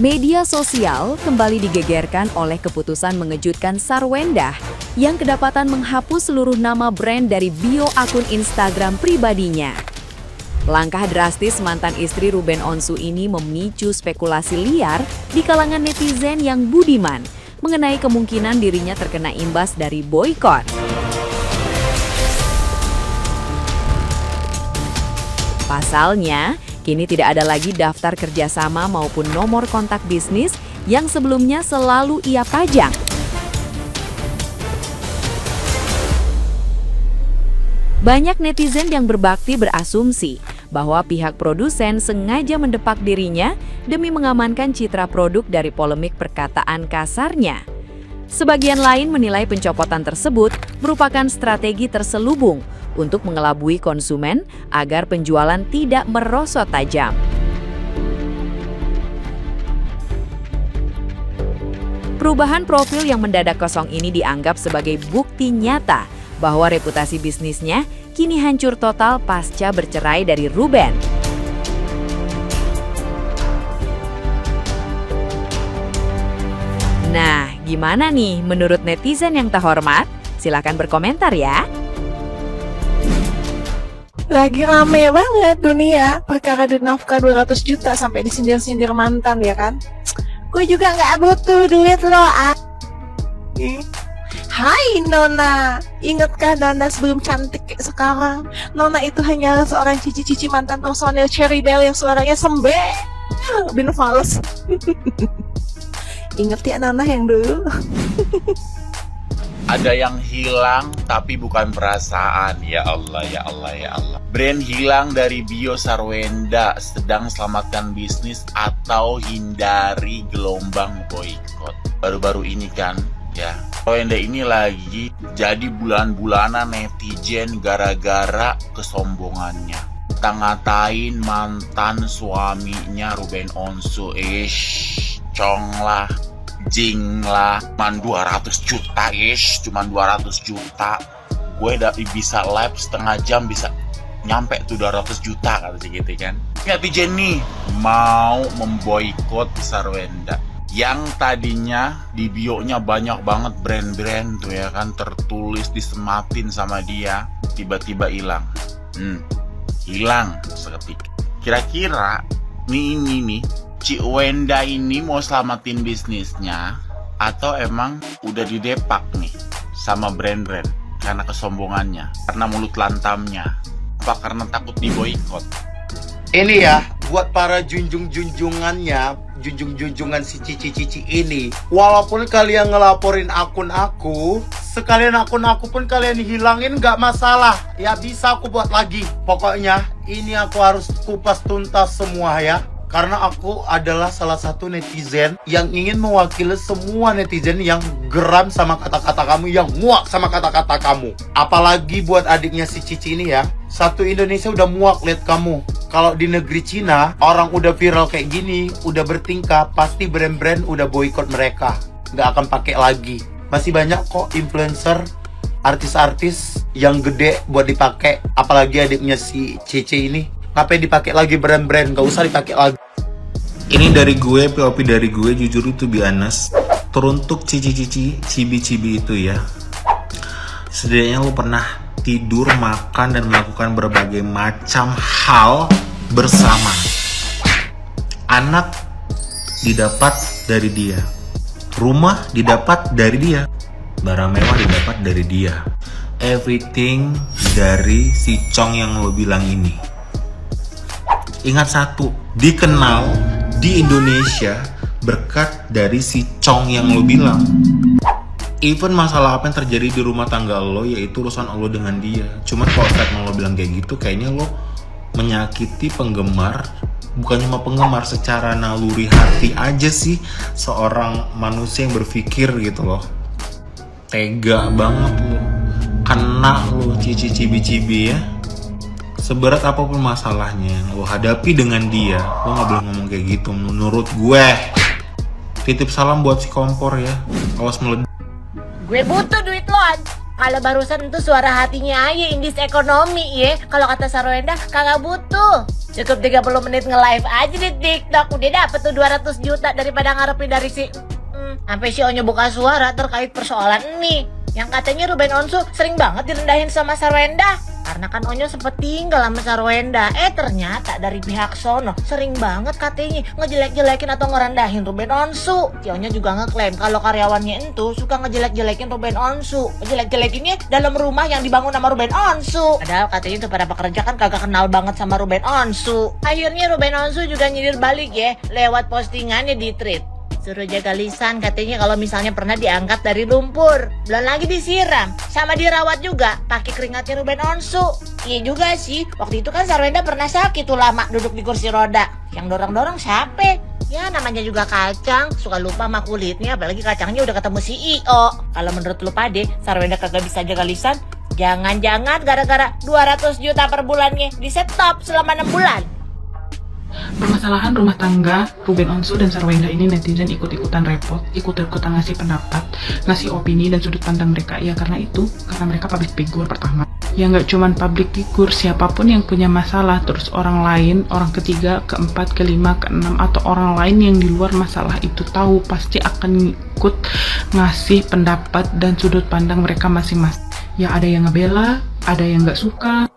Media sosial kembali digegerkan oleh keputusan mengejutkan Sarwendah yang kedapatan menghapus seluruh nama brand dari bio akun Instagram pribadinya. Langkah drastis mantan istri Ruben Onsu ini memicu spekulasi liar di kalangan netizen yang budiman mengenai kemungkinan dirinya terkena imbas dari boykot. Pasalnya, kini tidak ada lagi daftar kerjasama maupun nomor kontak bisnis yang sebelumnya selalu ia pajang. Banyak netizen yang berbakti berasumsi bahwa pihak produsen sengaja mendepak dirinya demi mengamankan citra produk dari polemik perkataan kasarnya. Sebagian lain menilai pencopotan tersebut merupakan strategi terselubung untuk mengelabui konsumen agar penjualan tidak merosot tajam. Perubahan profil yang mendadak kosong ini dianggap sebagai bukti nyata bahwa reputasi bisnisnya kini hancur total pasca bercerai dari Ruben. Nah, gimana nih menurut netizen yang terhormat? Silahkan berkomentar ya. Lagi rame banget dunia perkara duit nafkah 200 juta sampai disindir-sindir mantan ya kan. Gue juga gak butuh duit lo. Hai Nona, ingatkah Nona sebelum cantik kayak sekarang? Nona itu hanya seorang cici-cici mantan personil Cherry Bell yang suaranya sembeh bin fals. Ingat ya Nona yang dulu. Ada yang hilang tapi bukan perasaan. Ya Allah, ya Allah, ya Allah. Brand hilang dari bio Sarwendah, sedang selamatkan bisnis atau hindari gelombang boykot. Baru-baru ini kan, ya, Sarwendah ini lagi jadi bulan-bulanan netizen gara-gara kesombongannya. Ngatain mantan suaminya Ruben Onsu. Cong lah, jing lah, cuman 200 juta cuman 200 juta. Gue udah bisa live setengah jam bisa nyampe tuh 200 juta kata gitu kan. Netizen nih mau memboikot Sarwendah yang tadinya di bio-nya banyak banget brand-brand tuh ya kan, tertulis disematin sama dia, tiba-tiba hilang. Hilang seketika. Kira-kira nih Ci Wenda ini mau selamatin bisnisnya atau emang udah didepak nih sama brand-brand karena kesombongannya, karena mulut lantamnya, apa karena takut diboikot? Ini ya buat para junjungannya, junjungan si cici-cici ini. Walaupun kalian ngelaporin akun aku, sekalian akun aku pun kalian hilangin gak masalah. Ya bisa aku buat lagi. Pokoknya ini aku harus kupas tuntas semua ya. Karena aku adalah salah satu netizen yang ingin mewakili semua netizen yang geram sama kata-kata kamu, yang muak sama kata-kata kamu. Apalagi buat adiknya si Cici ini ya. Satu Indonesia udah muak lihat kamu. Kalau di negeri Cina, orang udah viral kayak gini, udah bertingkah, pasti brand-brand udah boikot mereka. Nggak akan pakai lagi. Masih banyak kok influencer, artis-artis yang gede buat dipakai. Apalagi adiknya si Cici ini. Ngapain dipakai lagi brand-brand? Gak usah dipakai lagi. Ini dari gue, POV dari gue, jujur itu biasa. Teruntuk cici-cici, cibi-cibi itu ya. Setidaknya lo pernah tidur, makan, dan melakukan berbagai macam hal bersama. Anak didapat dari dia. Rumah didapat dari dia. Barang mewah didapat dari dia. Everything dari si Cong yang lo bilang ini. Ingat satu, dikenal di Indonesia berkat dari si Cong yang lo bilang. Even masalah apa yang terjadi di rumah tangga lo, yaitu urusan lo dengan dia. Cuman kalau statement lo bilang kayak gitu, kayaknya lo menyakiti penggemar. Bukan cuma penggemar, secara naluri hati aja sih seorang manusia yang berpikir gitu loh. Tega banget lo, kena lo cibi-cibi ya. Seberat apapun masalahnya yang lo hadapi dengan dia, lo gak boleh ngomong kayak gitu menurut gue. Titip salam buat si kompor ya, awas meledak. Gue butuh duit lo, Kalau barusan itu suara hatinya aja indis ekonomi ya. Kalau kata Sarwenda kagak butuh. Cukup 30 menit nge-live aja di TikTok udah dapet tuh 200 juta daripada ngarepin dari si sampai si Onyo buka suara terkait persoalan ini. Yang katanya Ruben Onsu sering banget direndahin sama Sarwenda. Karena kan Onyo sempet tinggal sama Sarwenda. Ternyata dari pihak sono sering banget katanya ngejelek-jelekin atau ngerendahin Ruben Onsu. Si Onyo juga ngeklaim kalau karyawannya itu suka ngejelek-jelekin Ruben Onsu. Ngejelek-jelekinnya dalam rumah yang dibangun sama Ruben Onsu. Padahal katanya itu para pekerja kan kagak kenal banget sama Ruben Onsu. Akhirnya Ruben Onsu juga nyindir balik ya lewat postingannya di tweet. Suruh jaga lisan katanya kalau misalnya pernah diangkat dari lumpur. Belum lagi disiram, sama dirawat juga pakai keringatnya Ruben Onsu. Iya juga sih, waktu itu kan Sarwenda pernah sakit tuh lama duduk di kursi roda. Yang dorong-dorong siapa? Ya namanya juga kacang, suka lupa sama kulitnya, apalagi kacangnya udah ketemu CEO. Kalau menurut lu pade, Sarwenda kagak bisa jaga lisan? Jangan-jangan gara-gara 200 juta per bulannya di stop selama 6 bulan. Permasalahan rumah tangga Ruben Onsu dan Sarwenda ini netizen ikut-ikutan repot, ikut-ikutan ngasih pendapat, ngasih opini dan sudut pandang mereka. Ya karena mereka public figure pertama. Ya nggak cuman public figure, siapapun yang punya masalah, terus orang lain, orang ketiga, keempat, kelima, keenam, atau orang lain yang di luar masalah itu tahu, pasti akan ikut ngasih pendapat dan sudut pandang mereka masing-masing. Ya ada yang ngebela, ada yang nggak suka,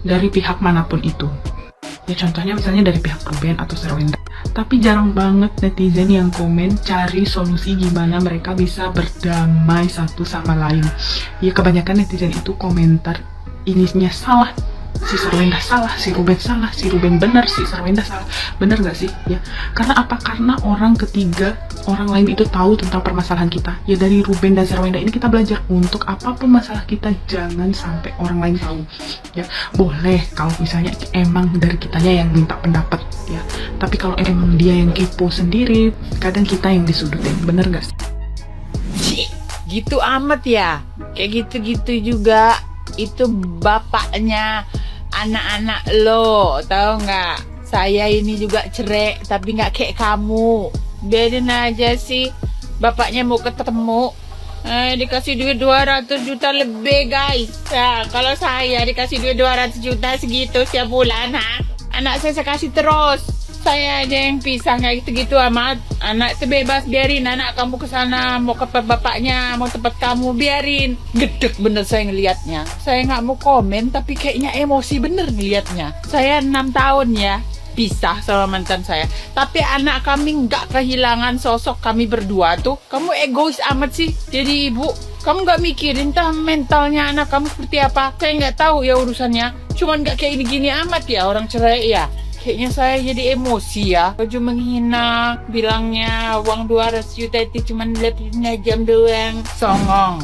dari pihak manapun itu. Ya contohnya misalnya dari pihak Ruben atau Sarwenda. Tapi jarang banget netizen yang komen cari solusi gimana mereka bisa berdamai satu sama lain. Ya kebanyakan netizen itu komentar ininya salah, si Sarwenda salah, si Ruben salah, si Ruben benar, si Sarwenda salah. Bener gak sih? Ya karena apa? Karena orang ketiga, orang lain itu tahu tentang permasalahan kita. Ya dari Ruben dan Sarwenda ini kita belajar untuk apapun masalah kita jangan sampai orang lain tahu. Ya boleh kalau misalnya emang dari kitanya yang minta pendapat ya. Tapi kalau emang dia yang kepo sendiri, kadang kita yang disudutin. Bener gak sih? Gitu amat ya. Kayak gitu-gitu juga. Itu bapaknya anak-anak lo, tahu nggak? Saya ini juga cerai, tapi nggak kayak kamu. Biarin aja sih. Bapaknya mau ketemu, dikasih duit 200 juta lebih guys. Nah, kalau saya dikasih duit 200 juta segitu setiap bulan, anak saya kasih terus. Saya aja yang pisah nggak gitu-gitu amat. Anak itu bebas, biarin anak kamu ke sana, mau ke bapaknya, mau tempat kamu, biarin. Gedek bener saya ngelihatnya. Saya nggak mau komen, tapi kayaknya emosi bener ngelihatnya. Saya 6 tahun ya pisah sama mantan saya, tapi anak kami nggak kehilangan sosok kami berdua tuh. Kamu egois amat sih jadi ibu. Kamu nggak mikirin entah mentalnya anak kamu seperti apa. Saya nggak tahu ya urusannya. Cuman nggak kayak gini amat ya orang cerai ya. Kayaknya saya jadi emosi ya. Baju menghina, bilangnya uang 200 juta itu cuma 8 jam doang. Songong.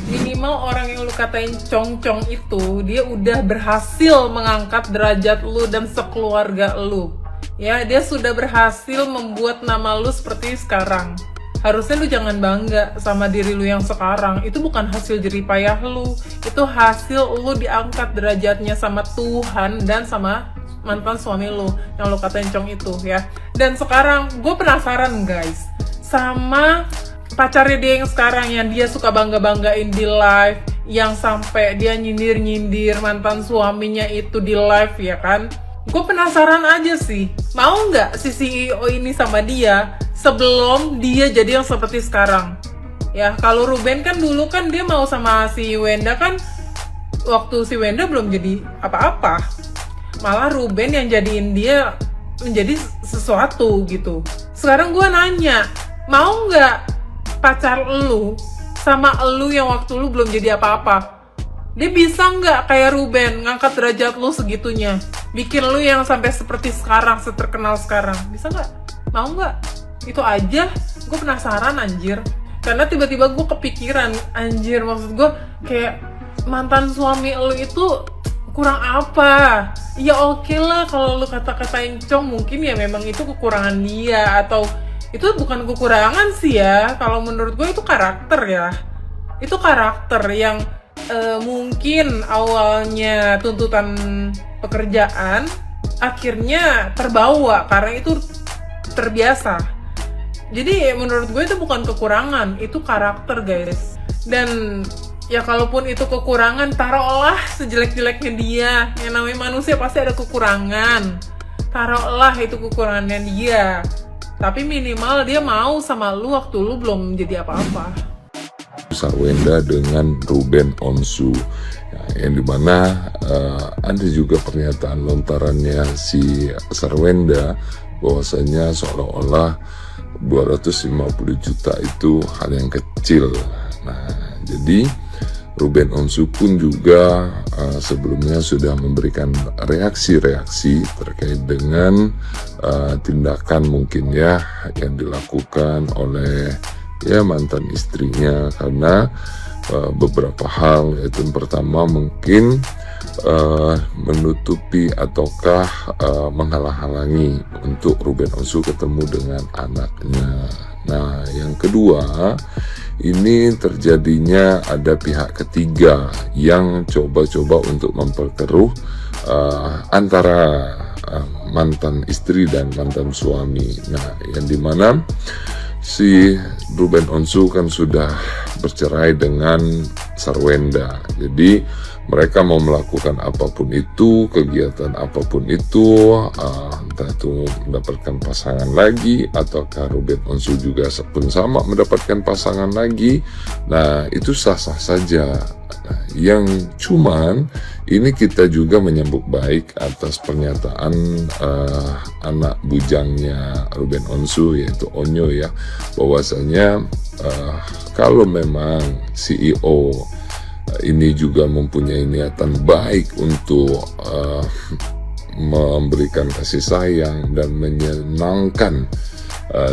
Minimal orang yang lu katain cong-cong itu, dia udah berhasil mengangkat derajat lu dan sekeluarga lu. Ya, dia sudah berhasil membuat nama lu seperti sekarang. Harusnya lu jangan bangga sama diri lu yang sekarang. Itu bukan hasil jerih payah lu. Itu hasil lu diangkat derajatnya sama Tuhan dan sama mantan suami lu yang lu katain cong itu ya. Dan sekarang gue penasaran guys sama pacarnya dia yang sekarang, yang dia suka bangga-banggain di live, yang sampai dia nyindir-nyindir mantan suaminya itu di live ya kan. Gue penasaran aja sih, mau nggak si CEO ini sama dia sebelum dia jadi yang seperti sekarang. Ya kalau Ruben kan dulu kan dia mau sama si Wenda kan waktu si Wenda belum jadi apa-apa. Malah Ruben yang jadiin dia menjadi sesuatu gitu. Sekarang gue nanya, mau nggak pacar lu sama lu yang waktu lu belum jadi apa-apa? Dia bisa nggak kayak Ruben ngangkat derajat lu segitunya, bikin lu yang sampai seperti sekarang, seterkenal sekarang? Bisa nggak? Mau nggak? Itu aja, gue penasaran anjir. Karena tiba-tiba gue kepikiran, anjir maksud gue kayak mantan suami lu itu kurang apa? Ya oke lah kalau lu kata-katain cong, mungkin ya memang itu kekurangan dia, atau itu bukan kekurangan sih ya. Kalau menurut gue itu karakter ya. Itu karakter yang mungkin awalnya tuntutan pekerjaan akhirnya terbawa karena itu terbiasa. Jadi menurut gue itu bukan kekurangan, itu karakter guys. Dan gue penasaran aja sama si CEO ini. Mau nggak si CEO ini sama dia sebelum dia jadi apa-apa? Dia bisa nggak kayak Ruben ngangkat derajat lu segitunya, bikin lu yang sampai seperti sekarang? Bisa nggak? Mau nggak? Itu aja, gue penasaran anjir. Karena tiba-tiba gue kepikiran, anjir maksud gue kayak mantan suami lu itu kurang apa? Ya oke lah kalau lu kata-katain cong, mungkin ya memang itu kekurangan dia, atau itu bukan kekurangan sih ya. Kalau menurut gue itu karakter ya. Jadi menurut gue itu bukan kekurangan, itu karakter yang Ya kalaupun itu kekurangan, taruhlah sejelek-jeleknya dia. Yang namanya manusia pasti ada kekurangan. Taruhlah itu kekurangannya dia. Tapi minimal dia mau sama lu waktu lu belum jadi apa-apa. Sarwenda dengan Ruben Onsu, ya, yang dimana ada juga pernyataan lontarannya si Sarwenda bahwasanya seolah-olah 250 juta itu hal yang kecil. Nah, jadi Ruben Onsu pun juga sebelumnya sudah memberikan reaksi-reaksi terkait dengan tindakan mungkin ya yang dilakukan oleh ya mantan istrinya, karena beberapa hal, yaitu yang pertama mungkin menutupi ataukah menghalang-halangi untuk Ruben Onsu ketemu dengan anaknya. Nah, yang kedua, ini terjadinya ada pihak ketiga yang coba-coba untuk memperkeruh antara mantan istri dan mantan suami. Nah, yang dimana si Ruben Onsu kan sudah bercerai dengan Sarwenda. Jadi mereka mau melakukan apapun itu, kegiatan apapun itu, entah itu mendapatkan pasangan lagi, ataukah Ruben Onsu juga pun sama mendapatkan pasangan lagi. Nah, itu sah-sah saja. Nah, yang cuman ini kita juga menyambut baik atas pernyataan anak bujangnya Ruben Onsu, yaitu Onyo ya, bahwasanya kalau memang CEO ini juga mempunyai niatan baik untuk memberikan kasih sayang dan menyenangkan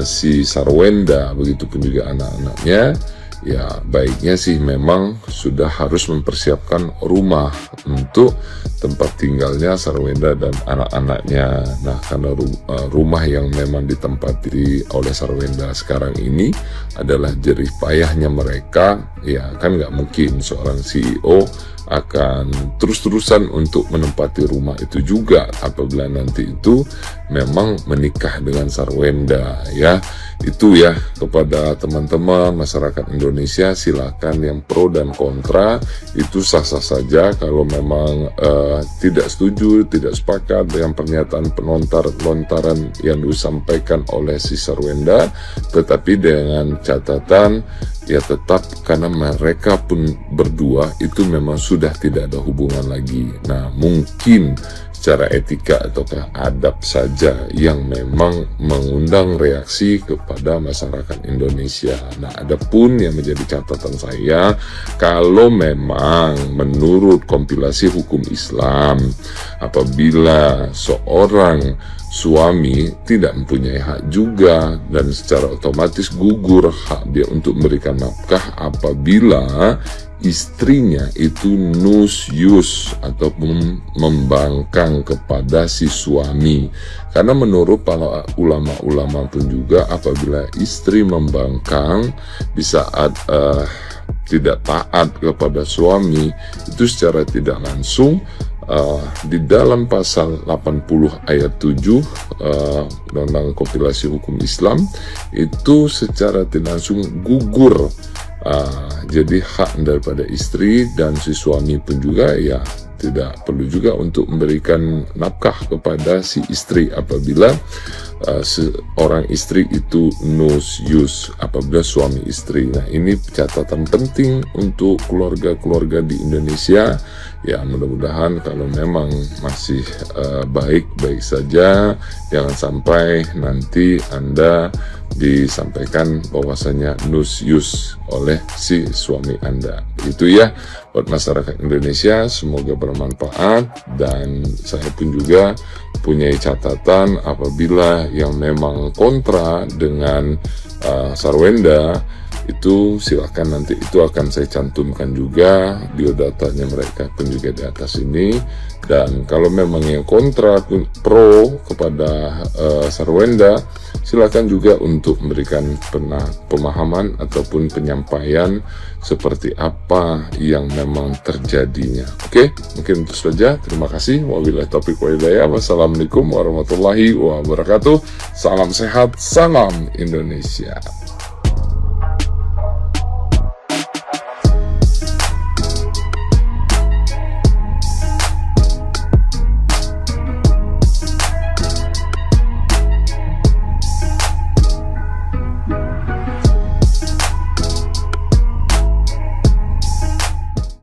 si Sarwenda, begitupun juga anak-anaknya, ya baiknya sih memang sudah harus mempersiapkan rumah untuk tempat tinggalnya Sarwenda dan anak-anaknya. Nah, karena rumah yang memang ditempati oleh Sarwenda sekarang ini adalah jerih payahnya mereka, ya kan nggak mungkin seorang CEO akan terus-terusan untuk menempati rumah itu juga apabila nanti itu memang menikah dengan Sarwenda ya. Itu ya, kepada teman-teman masyarakat Indonesia, silakan yang pro dan kontra itu sah-sah saja. Kalau memang tidak setuju, tidak sepakat dengan pernyataan lontaran yang disampaikan oleh si Sarwenda, tetapi dengan catatan ya tetap karena mereka pun berdua itu memang sudah tidak ada hubungan lagi. Nah, mungkin secara etika ataukah adab saja yang memang mengundang reaksi kepada masyarakat Indonesia. Nah, adapun yang menjadi catatan saya, kalau memang menurut kompilasi hukum Islam, apabila seorang suami tidak mempunyai hak juga dan secara otomatis gugur hak dia untuk memberikan nafkah apabila istrinya itu nusyus ataupun membangkang kepada si suami. Karena menurut para ulama-ulama pun juga apabila istri membangkang di saat tidak taat kepada suami, itu secara tidak langsung di dalam pasal 80 ayat 7 Undang-Undang Kompilasi Hukum Islam itu secara tidak langsung gugur. Jadi hak daripada istri dan si suami pun juga ya tidak perlu juga untuk memberikan nafkah kepada si istri apabila seorang istri itu nusyus apabila suami istri. Nah, ini catatan penting untuk keluarga-keluarga di Indonesia. Ya, mudah-mudahan kalau memang masih baik-baik saja, jangan sampai nanti Anda disampaikan bahwasanya nusyus oleh si suami Anda. Itu ya buat masyarakat Indonesia, semoga bermanfaat. Dan saya pun juga punya catatan apabila yang memang kontra dengan Sarwenda itu silakan, nanti itu akan saya cantumkan juga biodatanya mereka pun juga di atas ini. Dan kalau memang yang kontra pro kepada Sarwenda, silakan juga untuk memberikan pemahaman ataupun penyampaian seperti apa yang memang terjadinya. Oke, mungkin itu saja. Terima kasih. Wabillahi taufiq wal hidayah. Wassalamualaikum warahmatullahi wabarakatuh. Salam sehat, salam Indonesia.